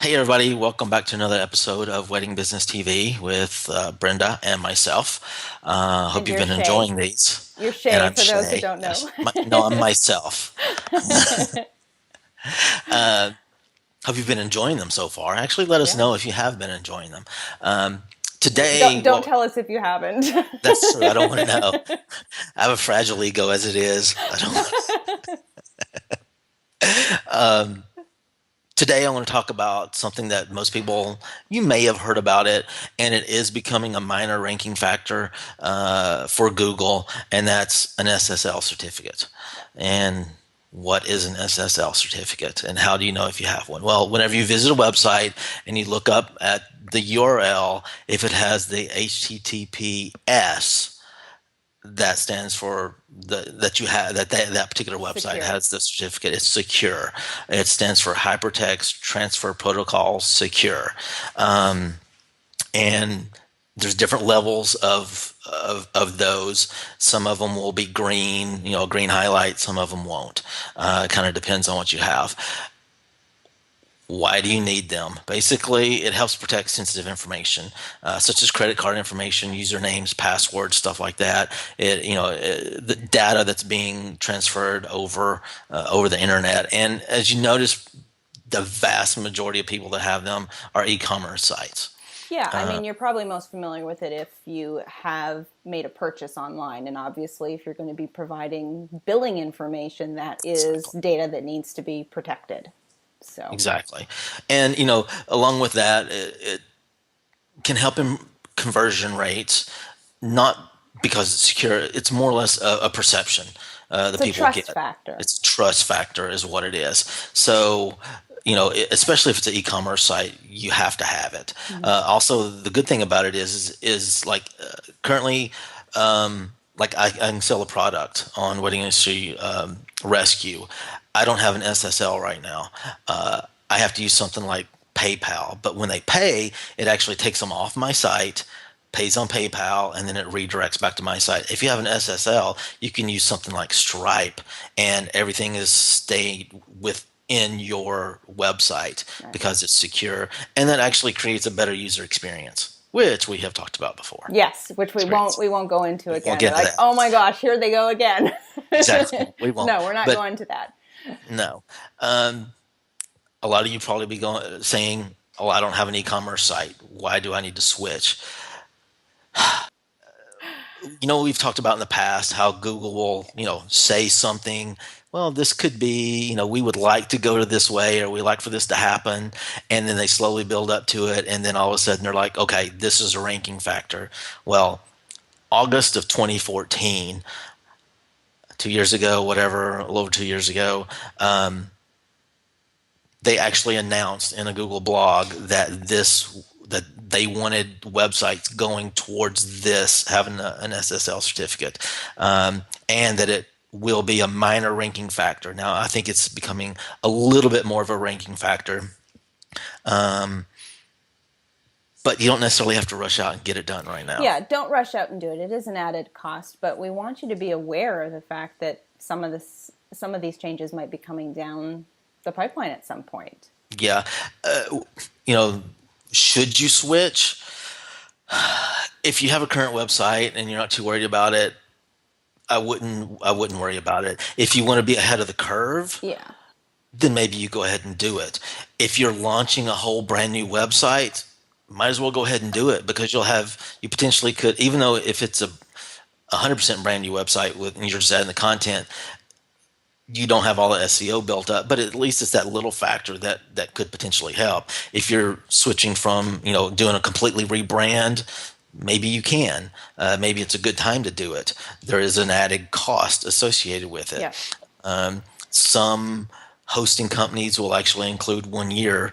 Hey everybody, welcome back to another episode of Wedding Business TV with Brenda and myself. And Hope you've you're been Shay. enjoying these. You're And Shay I'm for those that Shay. don't know. Yes. No, I'm myself. Uh, Hope you've been enjoying them so far. Actually, let us Yeah. know if you have been enjoying them. Um, Don't Today, don't well, tell us if you haven't. that's true. I don't want to know. I have a fragile ego as it is. I don't. Um, Today, I want to talk about something that most people, you may have heard about it, and it is becoming a minor ranking factor for Google, and that's an SSL certificate. Yeah. And what is an SSL certificate, and how do you know if you have one? Well, whenever you visit a website and you look up at the URL, if it has the HTTPS, that stands for that you have that particular website Secure. has the certificate. It's secure. It stands for Hypertext Transfer Protocol Secure, and there's different levels of those. Some of them will be green, green highlight. Some of them won't. It kind of depends on what you have. Why do you need them? Basically, it helps protect sensitive information, such as credit card information, usernames, passwords, stuff like that. The data that's being transferred over the internet. And as you notice, the vast majority of people that have them are e-commerce sites. Yeah, I mean, you're probably most familiar with it if you have made a purchase online. And obviously, if you're going to be providing billing information, that is Exactly. data that needs to be protected. So, Exactly. And along with that, it can help in conversion rates, not because it's secure. It's more or less a perception it's that a people trust get. factor. It's a trust factor, is what it is. So, especially if it's an e-commerce site, you have to have it. Mhm. Also, the good thing about it is like currently, like I can sell a product on Wedding Industry Rescue. I don't have an SSL right now. I have to use something like PayPal. But when they pay, it actually takes them off my site, pays on PayPal, and then it redirects back to my site. If you have an SSL, you can use something like Stripe, and everything is stayed within your website Right. because it's secure, and that actually creates a better user experience, which we have talked about before. Yes, which we It's won't great. we won't go into We won't again. get They're into like, that. oh my gosh, here they go again. Exactly. We won't. No, we're not But going to that. no. Um, a lot of you probably be going saying, "Oh, I don't have an e-commerce site. Why do I need to switch?" We've talked about in the past how Google will, say something. Well, this could be, we would like to go to this way, or we like for this to happen, and then they slowly build up to it, and then all of a sudden they're like, okay, this is a ranking factor. Well, August of 2014, 2 years ago, whatever, a little over 2 years ago, they actually announced in a Google blog that they wanted websites going towards this having an SSL certificate, and that it will be a minor ranking factor. Now, I think it's becoming a little bit more of a ranking factor, but you don't necessarily have to rush out and get it done right now. Yeah, don't rush out and do it. It is an added cost, but we want you to be aware of the fact that some of these changes might be coming down the pipeline at some point. Yeah, you know, should you switch? If you have a current website and you're not too worried about it, I wouldn't worry about it. If you want to be ahead of the curve, Yeah. then maybe you go ahead and do it. If you're launching a whole brand new website, might as well go ahead and do it, because you potentially could, even though if it's a 100% brand new website and you're just adding the content, you don't have all the SEO built up, but at least it's that little factor that could potentially help. If you're switching from, doing a completely rebrand, maybe you can. Maybe it's a good time to do it. There is an added cost associated with it. Yeah. Some hosting companies will actually include 1 year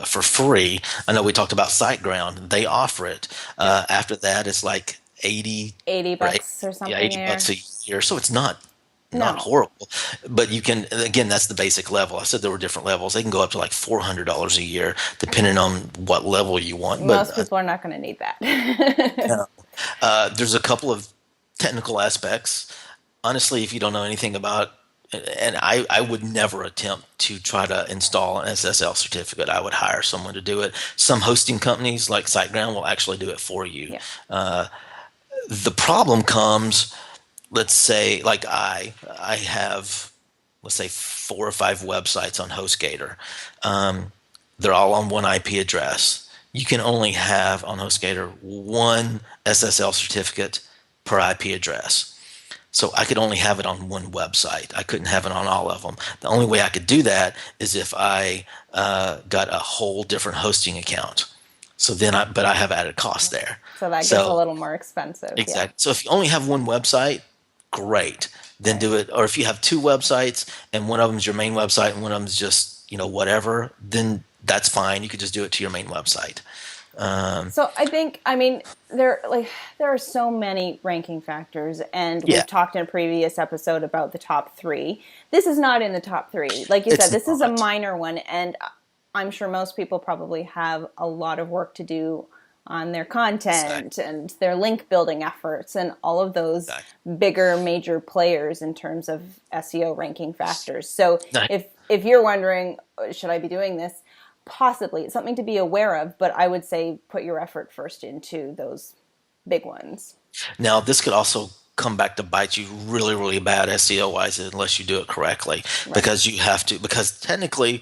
for free. I know we talked about SiteGround; they offer it. Yeah. After that, it's like 80 80 or bucks or yeah, something $80 there. a year. So it's not No. horrible, but you can, again, that's the basic level. I said there were different levels. They can go up to like $400 a year, depending on what level you want. But Most people are not going to need that. yeah. There's a couple of technical aspects. Honestly, if you don't know anything about And I would never attempt to try to install an SSL certificate. I would hire someone to do it. Some hosting companies like SiteGround will actually do it for you. Yeah. The problem comes, let's say, like I have, let's say, 4 or 5 websites on HostGator. They're all on one IP address. You can only have on HostGator one SSL certificate per IP address. So I could only have it on one website. I couldn't have it on all of them. The only way I could do that is if I got a whole different hosting account. So then but I have added cost there. So that gets a So little more expensive. Yeah. exactly. So if you only have one website, great. Then Right. do it. Or if you have 2 websites and one of them is your main website and one of them is just, whatever, then that's fine. You could just do it to your main website. So I think, there are so many ranking factors, and Yeah, we've talked in a previous episode about the top three. This is not in the top three. Like you said, it's this is a not. minor one, and I'm sure most people probably have a lot of work to do on their content Exactly. and their link building efforts and all of those Exactly. bigger major players in terms of SEO ranking factors. So Now, if you're wondering, should I be doing this? Possibly. It's something to be aware of, but I would say put your effort first into those big ones. now, this could also come back to bite you really, really bad SEO wise unless you do it correctly, Right. because you have to, because technically,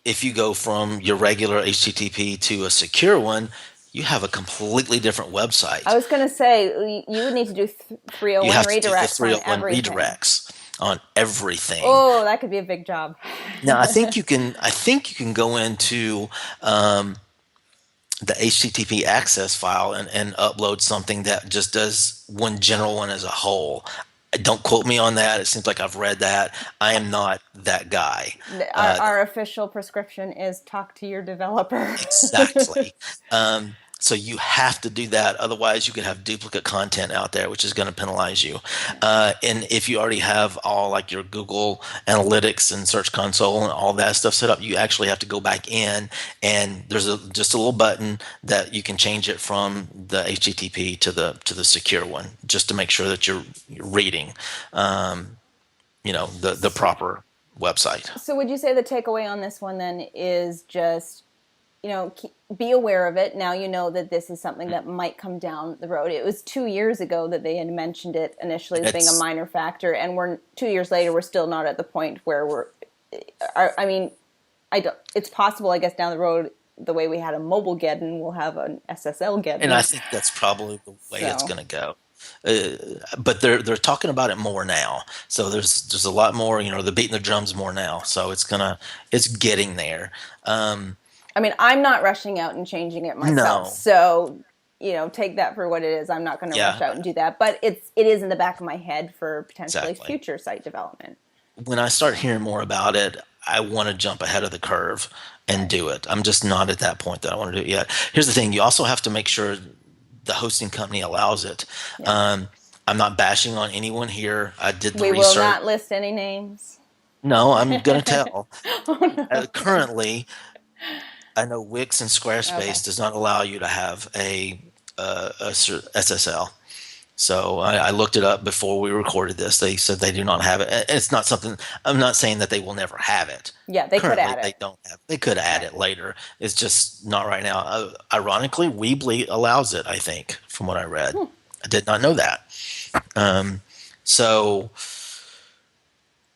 if you go from your regular HTTP to a secure one, you have a completely different I website. was going to say you would need to do You 301 have to do the redirects on 301 everything. redirects on everything. Oh, that could be a big job. Now, I think you can go into the HTTP access file and upload something that just does one general one as a whole. Don't quote me on that. It seems like I've read that. I am not that guy. Our official prescription is talk to your developer. Exactly. So you have to do that. Otherwise, you could have duplicate content out there, which is going to penalize you. And if you already have all like your Google Analytics and Search Console and all that stuff set up, you actually have to go back in, and there's just a little button that you can change it from the HTTP to the secure one, just to make sure that you're reading, the proper website. So would you say the takeaway on this one then is just, be aware of it. Now you know that this is something that might come down the road. It was 2 years ago that they had mentioned it initially as being a It's minor factor, and we're 2 years later. We're still not at the point where we're. I mean, I don't. It's possible, I guess, down the road, the way we had a mobile Geddon, we'll have an SSL And I Geddon. think that's probably the way it's So going to go. But they're talking about it more now. So there's a lot more. They're beating the drums more now. So it's getting there. I mean, I'm not rushing out and changing it myself. No, So, take that for what it is. I'm not going to rush yeah, out and do that, but it is in the back of my head for potentially exactly. future site development. When I start hearing more about it, I want to jump ahead of the curve and Right. do it. I'm just not at that point that I want to do it yet. Here's the thing: you also have to make sure the hosting company allows it. Yeah. I'm not bashing on anyone here. I did the We will research. not list any names. No, I'm going to tell. Oh no. Currently, I know Wix and Okay. Squarespace does not allow you to have a SSL. So I looked it up before we recorded this. They said they do not have it. It's not something. I'm not saying that they will never have it. Yeah, they could Currently, add they it. don't have. They could add Right. it later. It's just not right now. Ironically, Weebly allows it. I think, from what I read, I did not know that. Um, so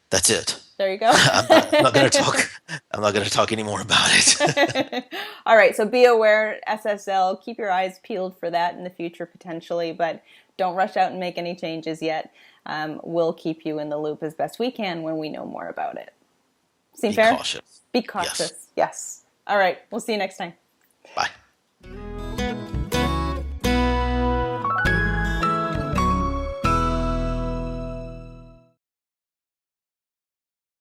that's it. There you go. I'm not going to talk. I'm not going to talk anymore about it. All right, so be aware, SSL. Keep your eyes peeled for that in the future potentially, but don't rush out and make any changes yet. We'll keep you in the loop as best we can when we know more about it. Seem Be fair? cautious. Be Yes. cautious. Yes. All right, we'll see you next time. Bye.